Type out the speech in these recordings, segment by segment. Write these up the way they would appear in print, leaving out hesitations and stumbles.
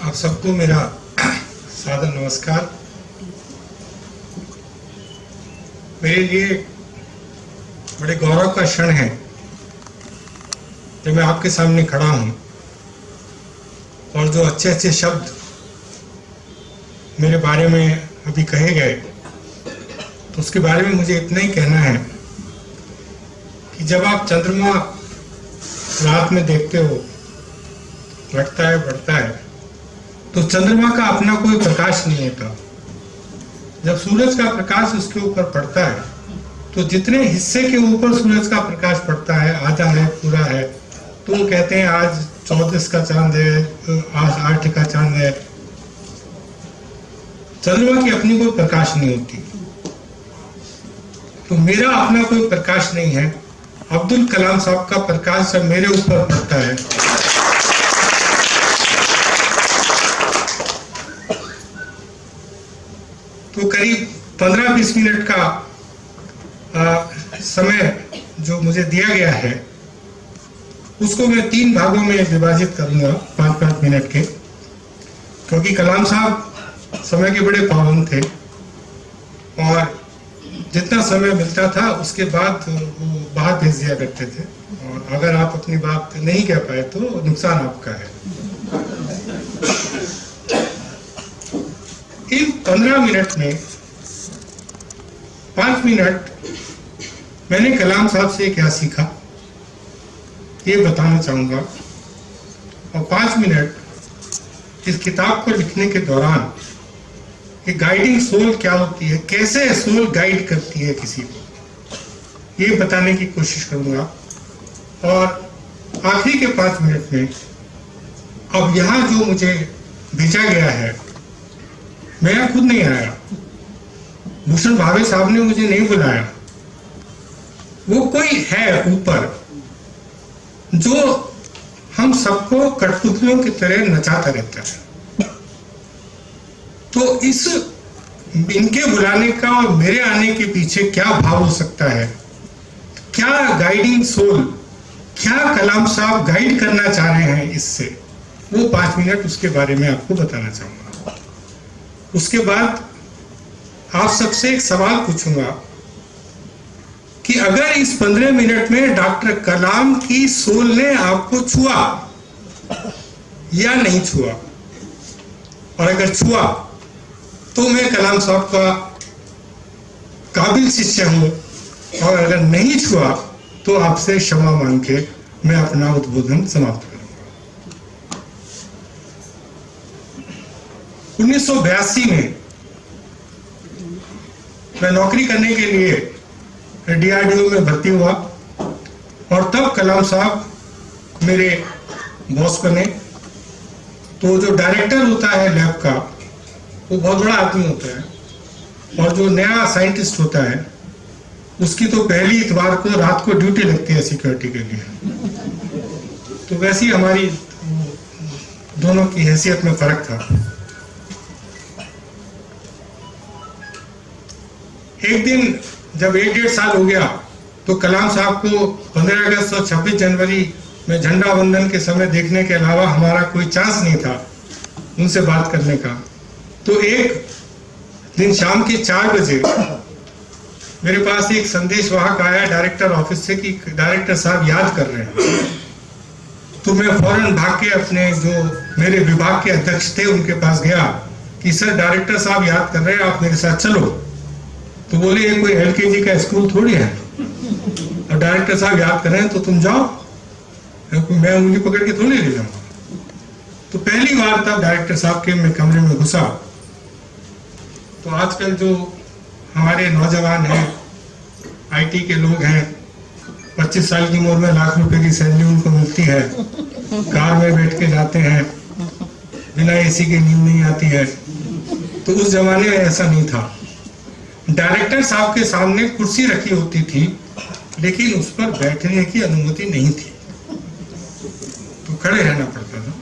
आप सबको मेरा सादर नमस्कार। मेरे लिए बड़े गौरव का क्षण है जब मैं आपके सामने खड़ा हूं और जो अच्छे अच्छे शब्द मेरे बारे में अभी कहे गए, तो उसके बारे में मुझे इतना ही कहना है कि जब आप चंद्रमा रात में देखते हो, घटता है बढ़ता है, तो चंद्रमा का अपना कोई प्रकाश नहीं होता। जब सूरज का प्रकाश उसके ऊपर पड़ता है तो जितने हिस्से के ऊपर सूरज का प्रकाश पड़ता है, आधा है, पूरा है, तो वो कहते हैं आज 14 का चांद है, आज 8 का चांद है। चंद्रमा की अपनी कोई प्रकाश नहीं होती, तो मेरा अपना कोई प्रकाश नहीं है। अब्दुल कलाम साहब का प्रकाश जब मेरे ऊपर पड़ता है तो करीब 15-20 मिनट का समय जो मुझे दिया गया है उसको मैं 3 भागों में विभाजित करूंगा, 5-5 मिनट के, क्योंकि कलाम साहब समय के बड़े पाबंद थे और जितना समय मिलता था उसके बाद वो बाहर भेज दिया करते थे, और अगर आप अपनी बात नहीं कह पाए तो नुकसान आपका है। इन 15 मिनट में 5 मिनट मैंने कलाम साहब से क्या सीखा ये बताना चाहूंगा, और 5 मिनट इस किताब को लिखने के दौरान ये गाइडिंग सोल क्या होती है, कैसे सोल गाइड करती है किसी को, ये बताने की कोशिश करूंगा। और आखिरी के 5 मिनट में अब यहाँ जो मुझे भेजा गया है, मैं यहाँ खुद नहीं आया, भूषण भावे साहब ने मुझे नहीं बुलाया, वो कोई है ऊपर जो हम सबको कठपुतलियों की तरह नचाता रहता है। तो इनके बुलाने का और मेरे आने के पीछे क्या भाव हो सकता है, क्या गाइडिंग सोल, क्या कलाम साहब गाइड करना चाह रहे हैं इससे, वो 5 मिनट उसके बारे में आपको बताना चाहूंगा। उसके बाद आप सबसे एक सवाल पूछूंगा कि अगर इस 15 मिनट में डॉक्टर कलाम की सोल ने आपको छुआ या नहीं छुआ, और अगर छुआ तो मैं कलाम साहब का काबिल शिष्य हूं, और अगर नहीं छुआ तो आपसे क्षमा मांग के मैं अपना उद्बोधन समाप्त करूंगा। 1982 में मैं नौकरी करने के लिए DRDO में भर्ती हुआ, और तब कलाम साहब मेरे बॉस बने। तो जो डायरेक्टर होता है लैब का, वो बहुत बड़ा आदमी होता है, और जो नया साइंटिस्ट होता है उसकी तो पहली इतवार को रात को ड्यूटी लगती है सिक्योरिटी के लिए। तो वैसी हमारी दोनों की हैसियत में फर्क था। एक दिन जब 1-1.5 साल हो गया तो कलाम साहब को 15 अगस्त और 26 जनवरी में झंडा वंदन के समय देखने के अलावा हमारा कोई चांस नहीं था उनसे बात करने का। तो एक दिन शाम के 4 बजे मेरे पास एक संदेश वाहक आया डायरेक्टर ऑफिस से कि डायरेक्टर साहब याद कर रहे हैं। तो मैं फौरन भाग के अपने जो मेरे विभाग के अध्यक्ष थे उनके पास गया कि सर डायरेक्टर साहब याद कर रहे हैं, आप मेरे साथ चलो। तो बोले ये कोई LKG का स्कूल थोड़ी है, और डायरेक्टर साहब याद कर रहे हैं तो तुम जाओ, मैं उंगली पकड़ के थोड़ी ले जाऊंगा। तो पहली बार तब डायरेक्टर साहब के मैं कमरे में घुसा। तो आजकल जो हमारे नौजवान हैं, IT के लोग हैं, 25 साल की उम्र में लाख रुपए की सैलरी उनको मिलती है, कार में बैठ के जाते हैं, बिना AC के नींद नहीं आती है। तो उस जमाने में ऐसा नहीं था। डायरेक्टर साहब के सामने कुर्सी रखी होती थी, लेकिन उस पर बैठने की अनुमति नहीं थी, तो खड़े रहना पड़ता था।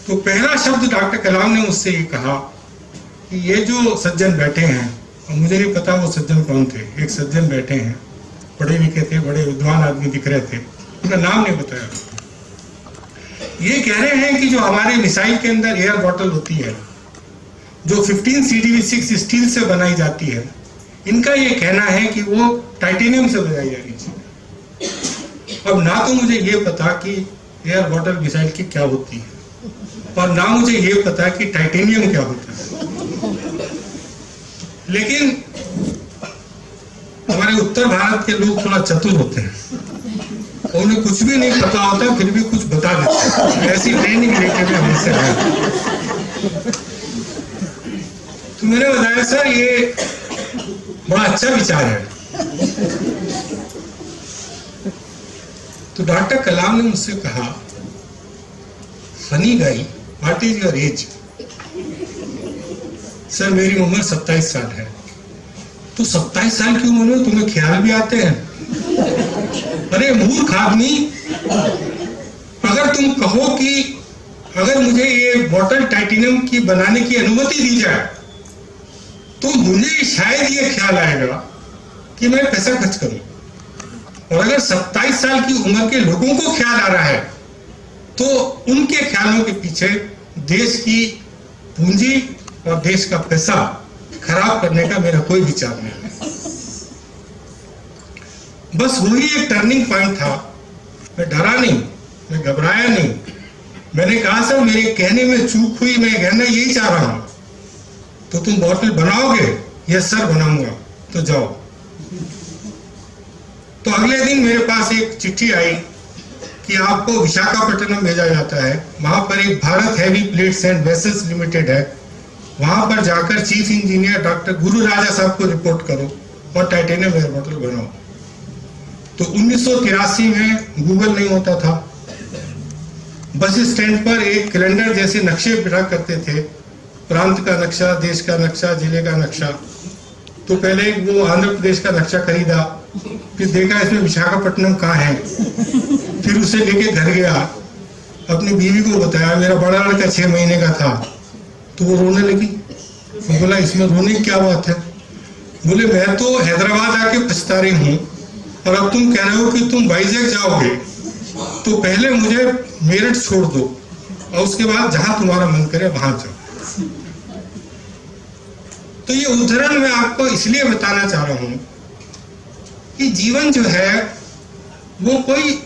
तो पहला शब्द डॉक्टर कलाम ने मुझसे ये कहा कि ये जो सज्जन बैठे हैं, और मुझे नहीं पता वो सज्जन कौन थे, एक सज्जन बैठे हैं, पढ़े लिखे थे, बड़े विद्वान आदमी दिख रहे थे, उनका नाम नहीं बताया। ये कह रहे हैं कि जो हमारे मिसाइल के अंदर एयर बॉटल होती है, जो 15 CDV6 स्टील से बनाई जाती है, इनका ये कहना है कि वो टाइटेनियम से बनाई जा रही है। अब ना तो मुझे ये पता कि एयर बॉटल मिसाइल की क्या होती है, और ना मुझे ये पता कि टाइटेनियम क्या होता है। लेकिन हमारे उत्तर भारत के लोग थोड़ा चतुर होते हैं, उन्हें कुछ भी नहीं पता होता फिर भी कुछ बता देते हैं। ऐसी ट्रेनिंग लेके भी हमसे है। तो मैंने बताया सर ये बड़ा अच्छा विचार है। तो डॉक्टर कलाम ने मुझसे कहा, फनी गाई, what is your age? Sir मेरी उम्र 27 साल है। तो 27 साल की उम्र में तुम्हें ख्याल भी आते हैं? अरे मूर्ख आदमी, अगर तुम कहो कि अगर मुझे ये बॉटल टाइटेनियम की बनाने की अनुमति दी जाए तो मुझे शायद ये ख्याल आएगा कि मैं पैसा खर्च करूं। और अगर 27 साल की उम्र के लोगों को ख्याल आ रहा है तो उनके ख्यालों के पीछे देश की पूंजी और देश का पैसा खराब करने का मेरा कोई विचार नहीं है। बस वही एक टर्निंग पॉइंट था। मैं डरा नहीं, मैं घबराया नहीं। मैंने कहा सर मेरे कहने में चूक हुई, मैं कहना यही चाह रहा हूं। तो तुम बॉटल बनाओगे? यस सर बनाऊंगा। तो जाओ। तो अगले दिन मेरे पास एक चिट्ठी आई कि आपको विशाखापट्टनम भेजा जाता है। वहां पर एक Bharat heavy plates and vessels limited है, वहां पर जाकर चीफ इंजीनियर डॉक्टर गुरु राजा साहब को रिपोर्ट करो और टाइटेनियम एयर बॉटल बनाओ। तो 1983 में गूगल नहीं होता था। बस स्टैंड पर एक कैलेंडर जैसे नक्शे बिठा करते थे, प्रांत का नक्शा, देश का नक्शा, जिले का नक्शा। तो पहले वो आंध्र प्रदेश का नक्शा खरीदा, फिर देखा इसमें विशाखापट्टनम कहाँ है, फिर उसे लेके घर गया, अपनी बीवी को बताया। मेरा बड़ा लड़का 6 महीने का था, तो वो रोने लगी। बोला इसमें रोने की क्या बात है? बोले मैं तो हैदराबाद आके पछता रही हूँ और अब तुम कह रहे हो कि तुम वाइजैक जाओगे, तो पहले मुझे मेरठ छोड़ दो और उसके बाद जहां तुम्हारा मन करे वहां जाओ। तो ये उदाहरण मैं आपको इसलिए बताना चाह रहा हूं कि जीवन जो है वो कोई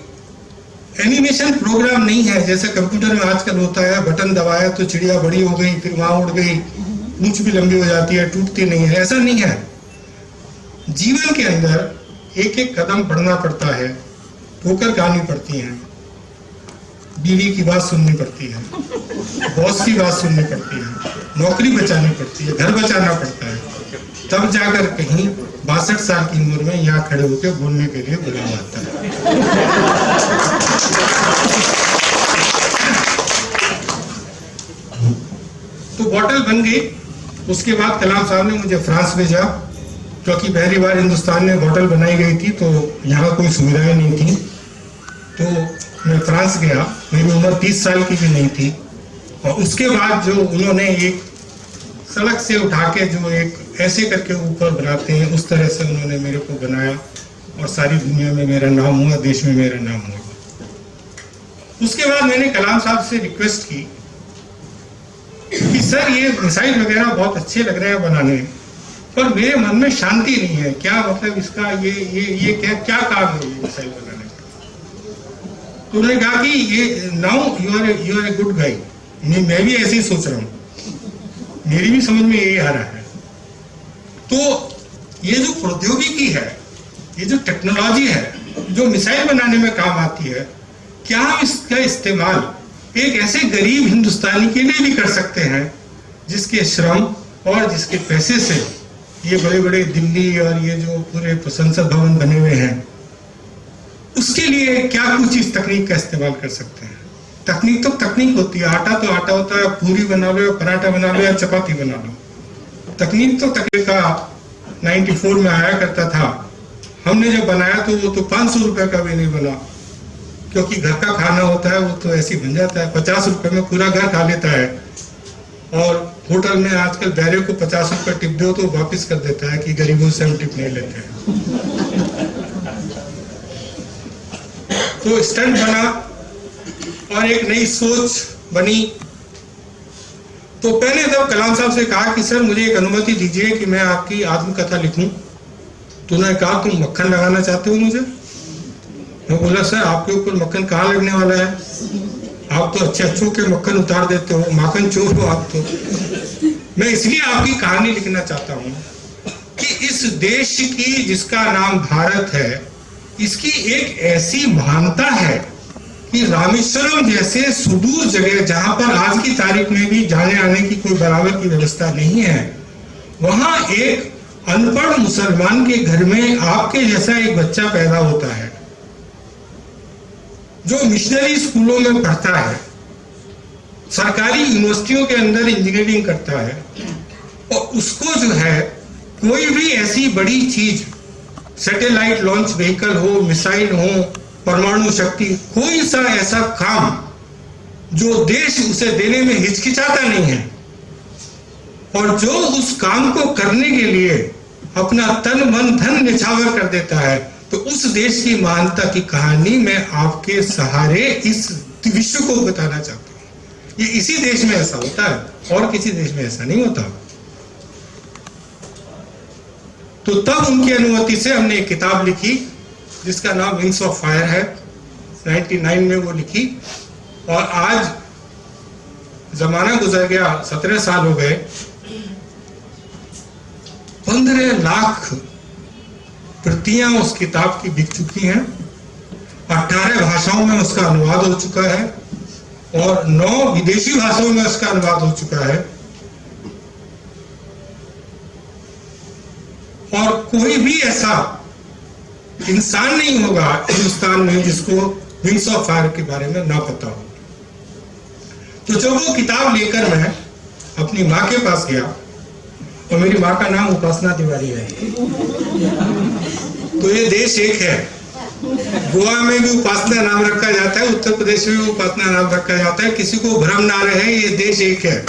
एनिमेशन प्रोग्राम नहीं है जैसे कंप्यूटर में आजकल होता है, बटन दबाया तो चिड़िया बड़ी हो गई, फिर वहां उड़ गई, पूंछ भी लंबी हो जाती है, टूटती नहीं है। ऐसा नहीं है। जीवन के अंदर एक एक कदम बढ़ना पड़ता है, ठोकर खानी पड़ती है, बीवी की बात सुननी पड़ती है, बॉस की बात सुननी पड़ती है, नौकरी बचानी पड़ती है, घर बचाना पड़ता है, तब जाकर कहीं 62 साल की उम्र में यहाँ खड़े होकर बोलने के लिए बुलाया जाता है। तो बॉटल बन गई। उसके बाद कलाम साहब ने मुझे फ्रांस भेजा, क्योंकि पहली बार हिंदुस्तान में बॉटल बनाई गई थी तो यहाँ कोई सुविधाएं नहीं थी। तो मैं फ्रांस गया, मेरी उम्र 30 साल की भी नहीं थी। और उसके बाद जो उन्होंने एक सड़क से उठा के जो एक ऐसे करके ऊपर बनाते हैं, उस तरह से उन्होंने मेरे को बनाया और सारी दुनिया में मेरा नाम हुआ, देश में मेरा नाम हुआ। उसके बाद मैंने कलाम साहब से रिक्वेस्ट की कि सर ये मिसाइल वगैरह बहुत अच्छे लग रहे हैं बनाने में, पर मेरे मन में शांति नहीं है। क्या मतलब इसका ये क्या काम है ये मिसाइल बनाने का? तो उन्होंने कहा कि ये now you are a good guy. मैं भी ऐसे ही सोच रहा हूँ, मेरी भी समझ में यही आ रहा है। तो ये जो प्रौद्योगिकी है, ये जो टेक्नोलॉजी है जो मिसाइल बनाने में काम आती है, क्या हम इसका इस्तेमाल एक ऐसे गरीब हिंदुस्तानी के लिए भी कर सकते हैं जिसके श्रम और जिसके पैसे से ये बड़े बड़े दिल्ली और ये जो पूरे संसद भवन बने हुए हैं, उसके लिए क्या कुछ इस तकनीक का इस्तेमाल कर सकते हैं? तकनीक तो तकनीक होती है, आटा तो आटा होता है, पूरी बना लो, पराठा बना लो या चपाती बना लो। तकनीक तो तकनीक का 94 में आया करता था। हमने जब बनाया तो वो तो 500 रुपए का भी नहीं बना, क्योंकि घर का खाना होता है वो तो ऐसे ही बन जाता है। 50 रुपए में पूरा घर खा लेता है। और होटल में आजकल बैरे को 50 रुपए टिप दो तो वापस कर देता है कि गरीबों से हम टिप नहीं लेते हैं। तो स्टंट बना और एक नई सोच बनी। तो पहले जब कलाम साहब से कहा कि सर मुझे एक अनुमति दीजिए कि मैं आपकी आत्मकथा लिखूं, तो उन्होंने कहा तुम मक्खन लगाना चाहते हो मुझे? मैं बोला सर आपके ऊपर मक्खन कहाँ लगने वाला है, आप तो अच्छे अच्छों के मक्खन उतार देते हो, माखन चोर हो आप तो। मैं इसलिए आपकी कहानी लिखना चाहता हूँ कि इस देश की जिसका नाम भारत है, इसकी एक ऐसी महानता है कि रामेश्वरम जैसे सुदूर जगह जहां पर आज की तारीख में भी जाने आने की कोई बराबर की व्यवस्था नहीं है, वहां एक अनपढ़ मुसलमान के घर में आपके जैसा एक बच्चा पैदा होता है जो मिशनरी स्कूलों में पढ़ता है, सरकारी यूनिवर्सिटियों के अंदर इंजीनियरिंग करता है, और उसको जो है कोई भी ऐसी बड़ी चीज, सैटेलाइट लॉन्च व्हीकल हो, मिसाइल हो, परमाणु शक्ति, कोई सा ऐसा काम जो देश उसे देने में हिचकिचाता नहीं है, और जो उस काम को करने के लिए अपना तन मन धन निछावर कर देता है, तो उस देश की महानता की कहानी मैं आपके सहारे इस विश्व को बताना चाहता हूं। ये इसी देश में ऐसा होता है और किसी देश में ऐसा नहीं होता। तो तब उनकी अनुमति से हमने एक किताब लिखी जिसका नाम विंग्स ऑफ फायर है। 99 में वो लिखी, और आज जमाना गुजर गया, 17 साल हो गए, 15 लाख प्रतियां उस किताब की बिक चुकी हैं, 18 भाषाओं में उसका अनुवाद हो चुका है, और 9 विदेशी भाषाओं में उसका अनुवाद हो चुका है। और कोई भी ऐसा इंसान नहीं होगा हिंदुस्तान में जिसको विंग्स ऑफ फायर के बारे में ना पता हो। तो जब वो किताब लेकर मैं अपनी माँ के पास गया, और मेरी माँ का नाम उपासना तिवारी है, तो ये देश एक है, गोवा में भी उपासना नाम रखा जाता है, उत्तर प्रदेश में भी उपासना नाम रखा जाता है, किसी को भ्रम ना रहे, ये देश एक है।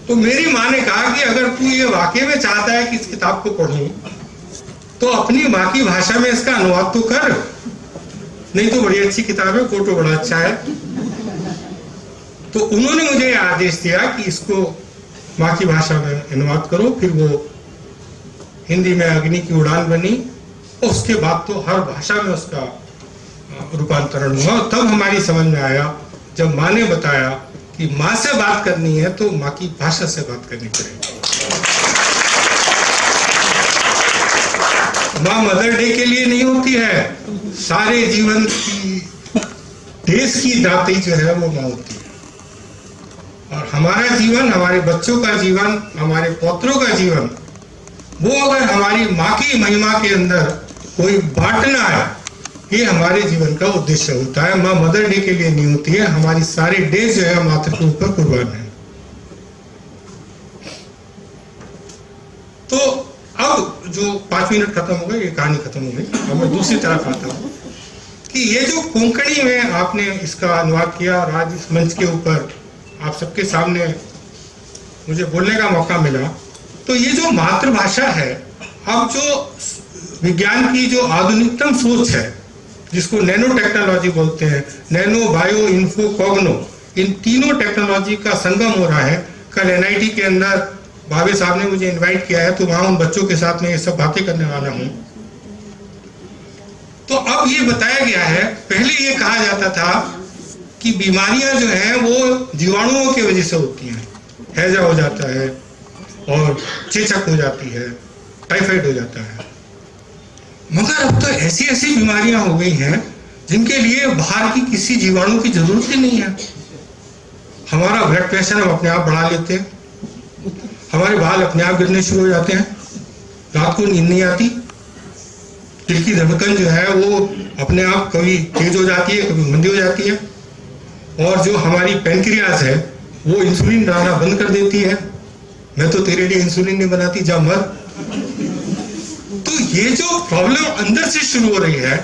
तो मेरी माँ ने कहा कि अगर तू ये वाकई में चाहता है कि इस किताब को पढ़ूं, तो अपनी माँ की भाषा में इसका अनुवाद तो कर, नहीं तो बड़ी अच्छी किताब है, फोटो बड़ा अच्छा है। तो उन्होंने मुझे आदेश दिया कि इसको माँ की भाषा में अनुवाद करो। फिर वो हिंदी में अग्नि की उड़ान बनी, और उसके बाद तो हर भाषा में उसका रूपांतरण हुआ। तब हमारी समझ में आया, जब माँ ने बताया कि माँ से बात करनी है तो माँ की भाषा से बात करनी पड़ेगी। माँ मदर डे के लिए नहीं होती है, सारे जीवन की, देश की दाती जो है वो माँ होती है। और हमारा जीवन, हमारे बच्चों का जीवन, हमारे पौत्रों का जीवन, वो अगर हमारी माँ की महिमा के अंदर कोई बांटना है, ये हमारे जीवन का उद्देश्य होता है। माँ मदर डे के लिए नहीं होती है, हमारी सारी डे जो है मातृ के ऊपर कुर्बान है। तो अब जो 5 मिनट खत्म हो गए, ये कहानी खत्म हो गई। अब मैं दूसरी तरफ आता हूँ कि ये जो कोंकणी में आपने इसका अनुवाद किया, और आज इस मंच के ऊपर आप सबके सामने मुझे बोलने का मौका मिला, तो ये जो मातृभाषा है, अब जो विज्ञान की जो आधुनिकतम सोच है, जिसको नैनो टेक्नोलॉजी बोलते हैं, नैनो, बायो, इन्फो, कॉग्नो, इन तीनों टेक्नोलॉजी का संगम हो रहा है। कल एनआईटी के अंदर भावे साहब ने मुझे इनवाइट किया है, तो वहां उन बच्चों के साथ में ये सब बातें करने वाला हूं। तो अब ये बताया गया है, पहले ये कहा जाता था कि बीमारियां जो हैं वो जीवाणुओं की वजह से होती हैं, हैजा हो जाता है और चेचक हो जाती है, टाइफाइड हो जाता है। मगर अब तो ऐसी ऐसी बीमारियां हो गई हैं जिनके लिए बाहर की किसी जीवाणु की जरूरत ही नहीं है। हमारा ब्लड प्रेशर हम अपने आप बढ़ा लेते हैं, हमारे बाल अपने आप गिरने शुरू हो जाते हैं, रात को नींद नहीं आती, दिल की धड़कन जो है वो अपने आप कभी तेज हो जाती है, कभी मंदी हो जाती है, और जो हमारी पैनक्रियाज है वो इंसुलिन डालना बंद कर देती है। मैं तो तेरे लिए इंसुलिन नहीं बनाती, जा मर। तो ये जो प्रॉब्लम अंदर से शुरू हो रही है,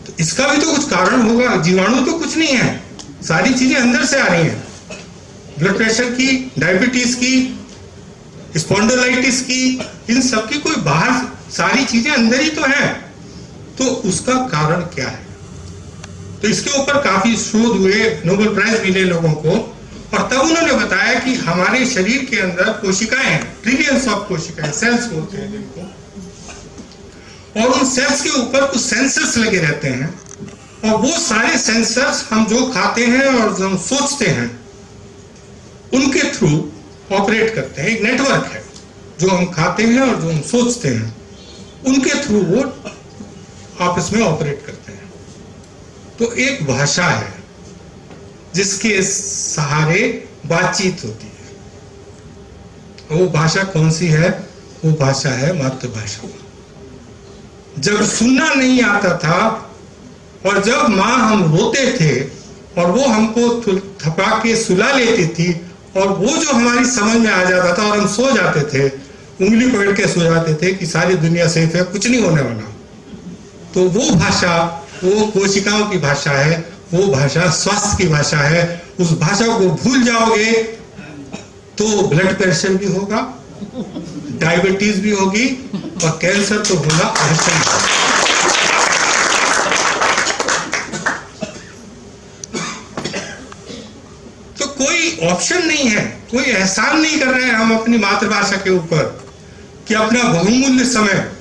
तो इसका भी तो कुछ कारण होगा। जीवाणु तो कुछ नहीं है, सारी चीजें अंदर से आ रही हैं। ब्लड प्रेशर की, डायबिटीज की, स्पॉन्डिलाइटिस की, इन सब की कोई बाहर, सारी चीजें अंदर ही तो है। तो उसका कारण क्या है? तो इसके ऊपर काफी शोध हुए, नोबेल प्राइज मिले लोगों को, और तब उन्होंने बताया कि हमारे शरीर के अंदर कोशिकाएं हैं, ट्रिलियंस ऑफ कोशिकाएं, सेल्स बोलते हैं जिनको, और उन सेल्स के ऊपर कुछ सेंसर्स लगे रहते हैं, और वो सारे सेंसर्स हम जो खाते हैं और जो सोचते हैं उनके थ्रू ऑपरेट करते हैं। एक नेटवर्क है, जो हम खाते हैं और जो हम सोचते हैं उनके थ्रू वो आपस में ऑपरेट करते हैं। तो एक भाषा है जिसके सहारे बातचीत होती है। वो भाषा कौन सी है? वो भाषा है मातृभाषा। जब सुनना नहीं आता था और जब माँ हम रोते थे और वो हमको थपा के सुला लेती थी और वो जो हमारी समझ में आ जाता था और हम सो जाते थे, उंगली पकड़ के सो जाते थे कि सारी दुनिया सेफ है, कुछ नहीं होने वाला, तो वो भाषा, वो कोशिकाओं की भाषा है, वो भाषा स्वास्थ्य की भाषा है। उस भाषा को भूल जाओगे तो ब्लड प्रेशर भी होगा, डायबिटीज भी होगी और कैंसर तो होगा अवश्य। तो कोई ऑप्शन नहीं है, कोई एहसान नहीं कर रहे हैं हम अपनी मातृभाषा के ऊपर कि अपना बहुमूल्य समय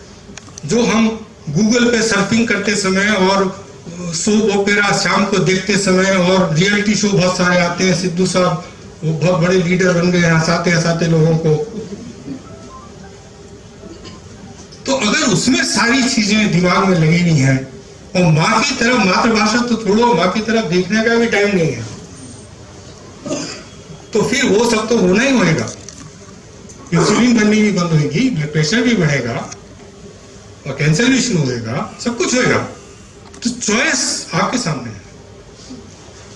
जो हम गूगल पे सर्फिंग करते समय और सोप ओपेरा शाम को देखते समय और रियलिटी शो बहुत सारे आते हैं, सिद्धू साहब वो बहुत बड़े लीडर बन गए हंसाते हंसाते लोगों को, तो अगर उसमें सारी चीजें दिमाग में लगी नहीं है और माँ की तरफ, मातृभाषा तो छोड़ो, माँ की तरफ देखने का भी टाइम नहीं है, तो फिर वो सब तो होना ही होएगा। इंसुलिन बननी भी बंद होगी, ब्लड प्रेशर भी बढ़ेगा और कैंसर भी शुरू होएगा, सब कुछ होएगा। तो चॉइस आपके सामने है,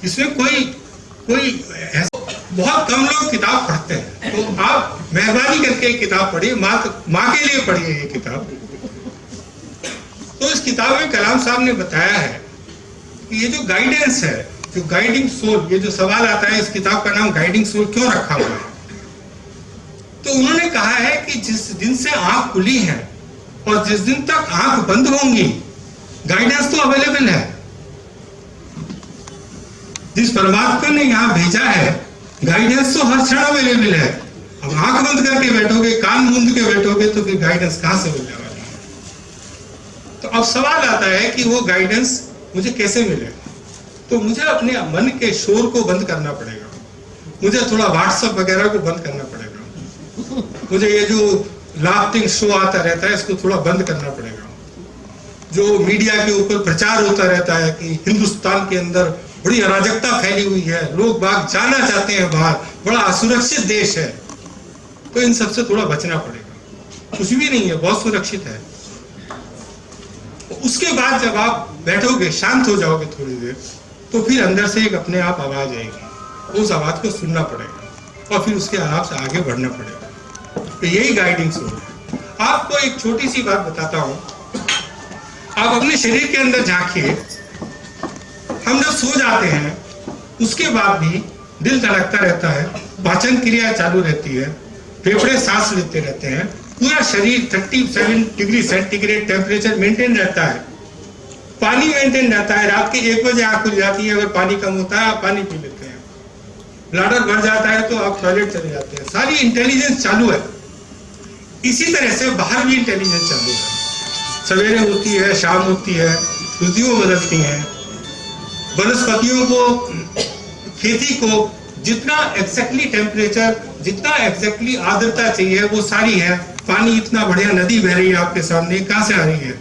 इसमें कोई ऐसा, बहुत कम लोग किताब पढ़ते हैं, तो आप मेहरबानी करके एक किताब पढ़िए, माँ के लिए पढ़िए ये किताब। तो इस किताब में कलाम साहब ने बताया है कि ये जो गाइडेंस है, जो गाइडिंग सोल, ये जो सवाल आता है इस किताब का नाम गाइडिंग सोल क्यों रखा हुआ है, तो उन्होंने कहा है कि जिस दिन से आंख खुली है और जिस दिन तक आंख बंद होंगी, गाइडेंस तो अवेलेबल है। जिस परमात्मा ने यहां भेजा है, गाइडेंस तो हर क्षण अवेलेबल है। अब आंख बंद करके बैठोगे, कान मूंद के बैठोगे, तो फिर गाइडेंस कहां से मिलने वाली है? तो अब सवाल आता है कि वो गाइडेंस मुझे कैसे मिलेगा? तो मुझे अपने मन के शोर को बंद करना पड़ेगा, मुझे थोड़ा व्हाट्सएप वगैरह को बंद करना पड़ेगा, मुझे ये जो लाफ्टिंग शो आता रहता है इसको थोड़ा बंद करना पड़ेगा, जो मीडिया के ऊपर प्रचार होता रहता है कि हिंदुस्तान के अंदर बड़ी अराजकता फैली हुई है, लोग बाग जाना चाहते हैं बाहर, बड़ा असुरक्षित देश है, तो इन सबसे थोड़ा बचना पड़ेगा। कुछ भी नहीं है, बहुत सुरक्षित है। उसके बाद जब आप बैठोगे, शांत हो जाओगे थोड़ी देर, तो फिर अंदर से एक अपने आप आवाज आएगी, उस आवाज को सुनना पड़ेगा और फिर उसके आराम से आगे बढ़ना पड़ेगा। तो यही गाइडिंग सोल है। आपको एक छोटी सी बात बताता हूं, आप अपने शरीर के अंदर झांकिए, हम जब सो जाते हैं उसके बाद भी दिल धड़कता रहता है, पाचन क्रिया चालू रहती है, फेफड़े सांस लेते रहते हैं, पूरा शरीर 37 डिग्री सेंटीग्रेड टेम्परेचर मेंटेन रहता है, पानी मेंटेन रहता है। रात के 1 बजे आंख खुल जाती है, अगर पानी कम होता है आप पानी पी लेते हैं, ब्लैडर भर जाता है तो आप टॉयलेट चले जाते हैं, सारी इंटेलिजेंस चालू है। इसी तरह से बाहर भी इंटेलिजेंस चालू है, सवेरे होती है, शाम होती है, ऋतुएं बदलती हैं, वनस्पतियों को, खेती को जितना एग्जैक्टली टेम्परेचर, जितना एग्जैक्टली आर्द्रता चाहिए वो सारी है। पानी इतना बढ़िया, नदी बह रही है आपके सामने, कहां से आ रही है?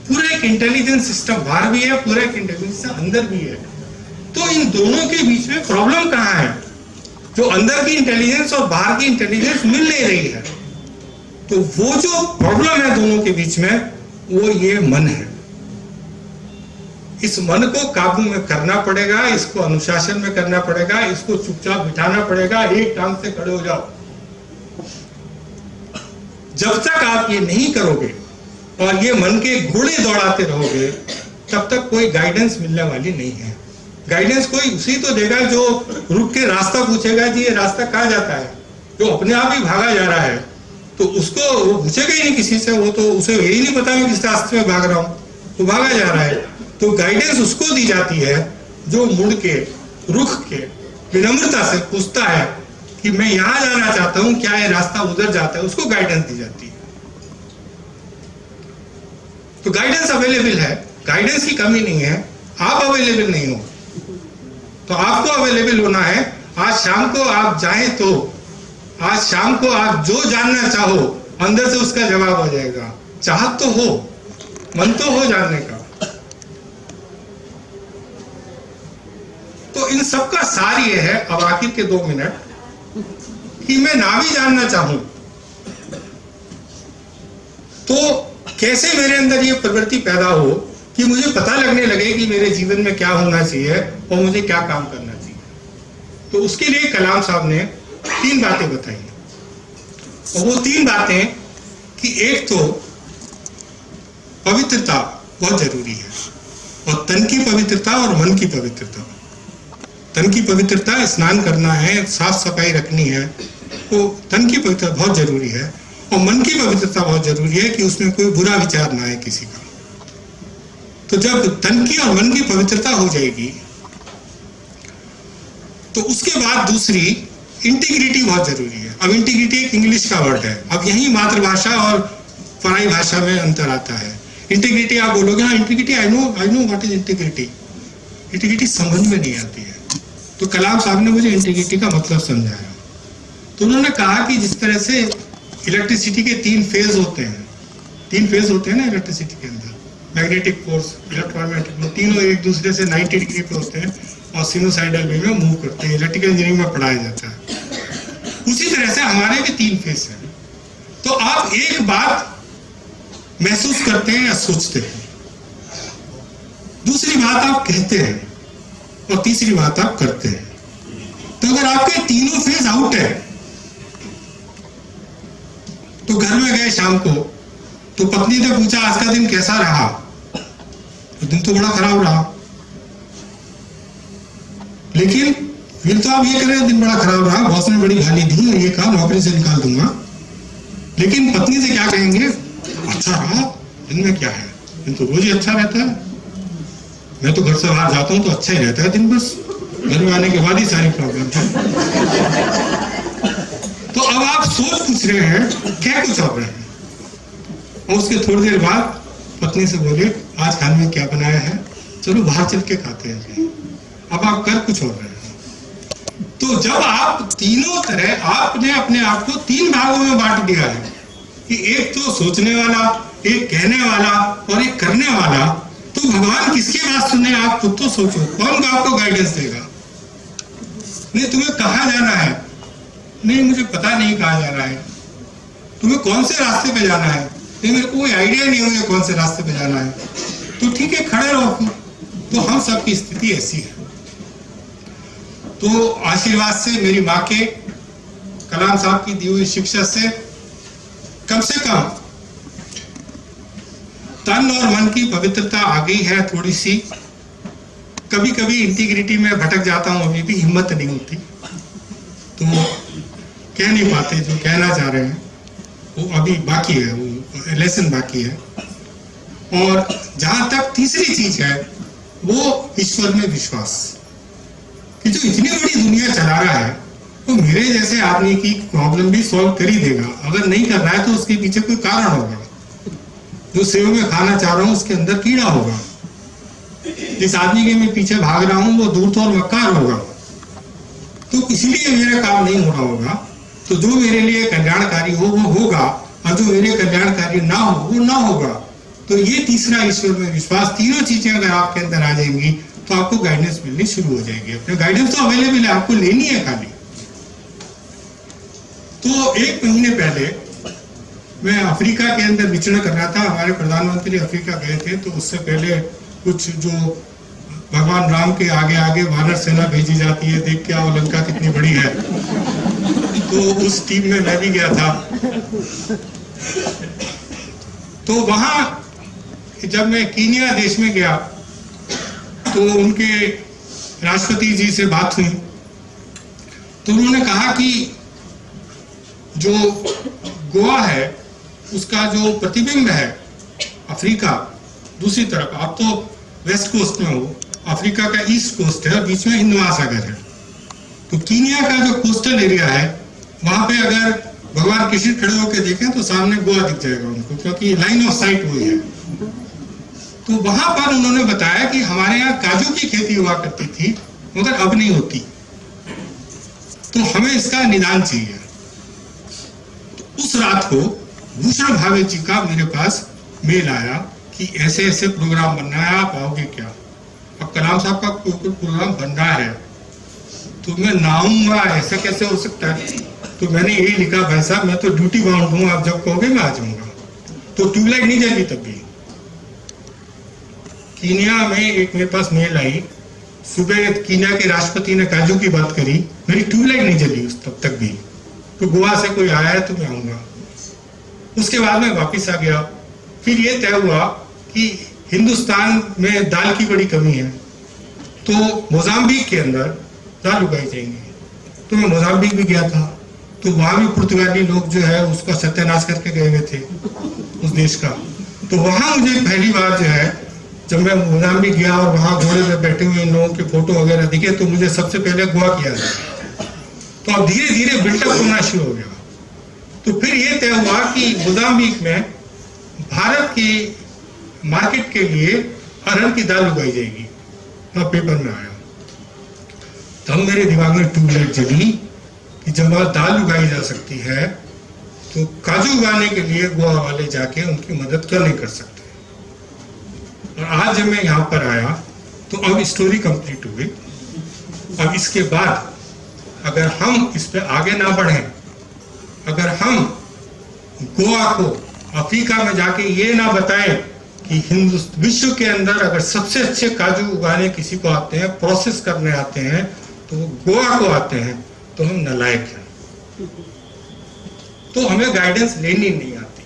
पूरा एक इंटेलिजेंस सिस्टम बाहर भी है, पूरा एक इंटेलिजेंस अंदर भी है। तो इन दोनों के बीच में प्रॉब्लम कहां है? जो अंदर की इंटेलिजेंस और बाहर की इंटेलिजेंस मिल नहीं रही है। तो वो जो प्रॉब्लम है दोनों के बीच में, वो ये मन है। इस मन को काबू में करना पड़ेगा, इसको अनुशासन में करना पड़ेगा, इसको चुपचाप बिठाना पड़ेगा, एक टांग से खड़े हो जाओ। जब तक आप ये नहीं करोगे और ये मन के घोड़े दौड़ाते रहोगे, तब तक कोई गाइडेंस मिलने वाली नहीं है। गाइडेंस कोई उसी तो देगा जो रुक के रास्ता पूछेगा, जी ये रास्ता कहाँ जाता है। जो अपने आप ही भागा जा रहा है तो उसको वो पूछेगा ही नहीं किसी से, वो तो उसे यही नहीं पता मैं किस रास्ते में भाग रहा हूं। वो भागा जा रहा है। तो गाइडेंस उसको दी जाती है जो मुड़ के, रुख के, विनम्रता से पूछता है कि मैं यहां जाना चाहता हूं, क्या ये रास्ता उधर जाता है, उसको गाइडेंस दी जाती है। तो गाइडेंस अवेलेबल है, गाइडेंस की कमी नहीं है, आप अवेलेबल नहीं हो। तो आपको अवेलेबल होना है। आज शाम को आप जाएं तो आज शाम को आप जो जानना चाहो अंदर से उसका जवाब आ जाएगा। चाहत तो हो, मन तो हो जानने का। तो इन सब का सार ये है, अब आखिर के 2 मिनट, कि मैं ना भी जानना चाहूं तो कैसे मेरे अंदर ये प्रवृत्ति पैदा हो कि मुझे पता लगने लगे कि मेरे जीवन में क्या होना चाहिए और मुझे क्या काम करना चाहिए। तो उसके लिए कलाम साहब ने 3 बातें बताई। और वो 3 बातें कि एक तो पवित्रता बहुत जरूरी है, और तन की पवित्रता और मन की पवित्रता। तन की पवित्रता स्नान करना है, साफ सफाई रखनी है, तो तन की पवित्रता बहुत जरूरी है। और मन की पवित्रता बहुत जरूरी है कि उसमें कोई बुरा विचार ना आए किसी का। तो जब तन की और मन की पवित्रता हो जाएगी तो उसके बाद दूसरी इंटीग्रिटी बहुत जरूरी है। अब इंटीग्रिटी एक इंग्लिश का वर्ड है, अब यही मातृभाषा और पराई भाषा में अंतर आता है। इंटीग्रिटी आप बोलोगे हाँ integrity, I know what is integrity. Integrity समझ में नहीं आती है। तो कलाम साहब ने मुझे इंटीग्रिटी का मतलब समझाया। तो उन्होंने कहा कि जिस तरह से इलेक्ट्रिसिटी के 3 फेज होते हैं, 3 फेज होते हैं ना इलेक्ट्रिसिटी के अंदर, मैग्नेटिक फोर्स, इलेक्ट्रोमैग्नेटिक, तीनों एक दूसरे से 90 डिग्री पे होते हैं और सिनुसाइडल वे में मूव करते हैं। इलेक्ट्रिकल इंजीनियरिंग में पढ़ाया जाता है। उसी तरह से हमारे भी 3 फेज हैं। तो आप एक बात महसूस करते हैं या सोचते हैं, दूसरी बात आप कहते हैं, और तीसरी बात आप करते हैं। तो अगर आपके तीनों फेज आउट है, तो घर में गए शाम को, तो पत्नी ने पूछा आज का दिन कैसा रहा, तो दिन तो बड़ा खराब रहा। लेकिन फिर तो आप ये कह रहे हैं दिन बड़ा खराब रहा, बॉस ने बड़ी गाली दी और ये कहा नौकरी से निकाल दूंगा। लेकिन पत्नी से क्या कहेंगे, अच्छा रहा, दिन में क्या है, दिन तो रोज ही अच्छा रहता है, मैं तो घर से बाहर जाता हूं तो अच्छा ही रहता है दिन, बस घर में आने के बाद ही सारी प्रॉब्लम है। तो अब आप सोच पूछ रहे हैं, क्या कुछ आप रहे हैं। और उसके थोड़ी देर बाद पत्नी से बोले आज खाने में क्या बनाया है, चलो बाहर चल के खाते हैं। अब आप कर कुछ और रहे हैं। तो जब आप तीनों तरह आपने अपने आप को 3 भागों में बांट दिया है कि एक तो सोचने वाला, एक कहने वाला और एक करने वाला, तो भगवान किसकी बात सुने, आप खुद तो सोचो, कौन आपको गाइडेंस देगा। नहीं तुम्हें कहाँ जाना है, नहीं मुझे पता नहीं कहाँ जाना है। तुम्हें कौन से रास्ते पे जाना है, नहीं मेरे को कोई आइडिया नहीं होगा कौन से रास्ते पे जाना है। तो ठीक है खड़े रहो। तो हम सब की स्थिति ऐसी है। तो आशीर्वाद से, मेरी माँ के, कलाम साहब की दी हुई शिक्षा से कम तन और मन की पवित्रता आ गई है थोड़ी सी। कभी कभी इंटीग्रिटी में भटक जाता हूं, अभी भी हिम्मत नहीं होती, तो कह नहीं पाते जो कहना चाह रहे हैं, वो अभी बाकी है, वो लेसन बाकी है। और जहां तक तीसरी चीज है वो ईश्वर में विश्वास, कि जो इतनी बड़ी दुनिया चला रहा है वो मेरे जैसे आदमी की प्रॉब्लम भी सॉल्व कर ही देगा। अगर नहीं कर रहा है तो उसके पीछे कोई कारण होगा। जो सेव में खाना चाह रहा हूं उसके अंदर कीड़ा होगा। जिस आदमी के मैं पीछे भाग रहा हूं वो दूर और मक्कार होगा। तो इसलिए मेरा काम नहीं हो रहा होगा। तो जो मेरे लिए कल्याणकारी हो वो होगा, और जो मेरे कल्याणकारी ना हो वो ना होगा। तो ये तीसरा ईश्वर में विश्वास, तीनों चीजें अगर आपके अंदर आ जाएंगी तो आपको गाइडेंस मिलनी शुरू हो जाएगी। अपने गाइडेंस तो अवेलेबल है, आपको लेनी है खाली। तो 1 महीने पहले मैं अफ्रीका के अंदर विचरण कर रहा था। हमारे प्रधानमंत्री अफ्रीका गए थे, तो उससे पहले कुछ जो भगवान राम के आगे आगे वानर सेना भेजी जाती है, देख के आओ लंका कितनी बड़ी है, तो उस टीम में मैं भी गया था। तो वहां जब मैं कीनिया देश में गया तो उनके राष्ट्रपति जी से बात हुई, तो उन्होंने कहा कि जो गोवा है उसका जो प्रतिबिंब है अफ्रीका, दूसरी तरफ आप तो वेस्ट कोस्ट में हो, अफ्रीका का ईस्ट कोस्ट है और बीच में हिंद महासागर है। तो कीनिया का जो कोस्टल एरिया है वहां पे अगर भगवान कृष्ण खड़े होकर देखें तो सामने गोवा दिख जाएगा उनको, क्योंकि लाइन ऑफ साइट वही है। तो वहां पर उन्होंने बताया कि हमारे यहाँ काजू की खेती हुआ करती थी मगर अब नहीं होती, तो हमें इसका निदान चाहिए। तो उस रात को भूषण भावे जी का मेरे पास मेल आया कि ऐसे ऐसे प्रोग्राम बनना है, आप आओगे क्या? अब कलाम साहब का कोई प्रोग्राम बन रहा है तो मैं ना आऊंगा, ऐसा कैसे हो सकता है? तो मैंने यही लिखा, भाई साहब मैं तो ड्यूटी बाउंड हूं, आप जब कहोगे मैं आ जाऊंगा। तो ट्यूबलाइट नहीं जली तब भी। कीनिया में एक मेरे पास मेल आई, सुबह कीनिया के राष्ट्रपति ने काजू की बात करी, मेरी ट्यूबलाइट नहीं जली उस तब तक भी। तो गोवा से कोई आया है तो मैं आऊंगा। उसके बाद मैं वापिस आ गया। फिर ये तय हुआ कि हिंदुस्तान में दाल की बड़ी कमी है, तो मोजाम्बिक के अंदर दाल उगाई जाएंगी। तो मैं मोजाम्बिक भी गया था, तो वहां भी पुर्तगाली लोग जो है उसका सत्यानाश करके गए हुए थे उस देश का। तो वहां मुझे पहली बार जो है जब मैं मोजाम्बिक गया और वहां घोड़े पे बैठे हुए इन लोगों के फोटो वगैरह दिखे तो मुझे सबसे पहले गोवा किया था। तो अब धीरे धीरे बिल्टअप होना शुरू हो गया। तो फिर ये तय हुआ कि मोजाम्बिक में भारत की मार्केट के लिए अरहर की दाल उगाई जाएगी। अब पेपर में आया तब मेरे दिमाग में ट्यूबलाइट जली कि जब वहां दाल उगाई जा सकती है तो काजू उगाने के लिए गोवा वाले जाके उनकी मदद क्यों नहीं कर सकते। और आज जब मैं यहाँ पर आया तो अब स्टोरी कंप्लीट हुई। अब इसके बाद अगर हम इस पे आगे ना बढ़े, अगर हम गोवा को अफ्रीका में जाके ये ना बताएं कि विश्व के अंदर अगर सबसे अच्छे काजू उगाने किसी को आते हैं, प्रोसेस करने आते हैं, तो वो गोवा को आते हैं, तो हम नालायक हैं। तो हमें गाइडेंस लेनी नहीं आती,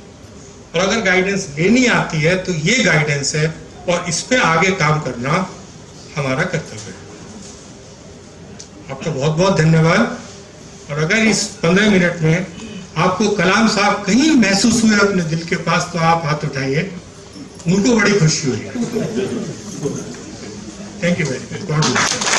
और अगर गाइडेंस लेनी आती है तो ये गाइडेंस है और इस पे आगे काम करना हमारा कर्तव्य है। आपका बहुत बहुत धन्यवाद। और अगर इस 15 मिनट में आपको कलाम साहब कहीं महसूस हुए अपने दिल के पास तो आप हाथ उठाइए, उनको बड़ी खुशी हुई। Thank you very much.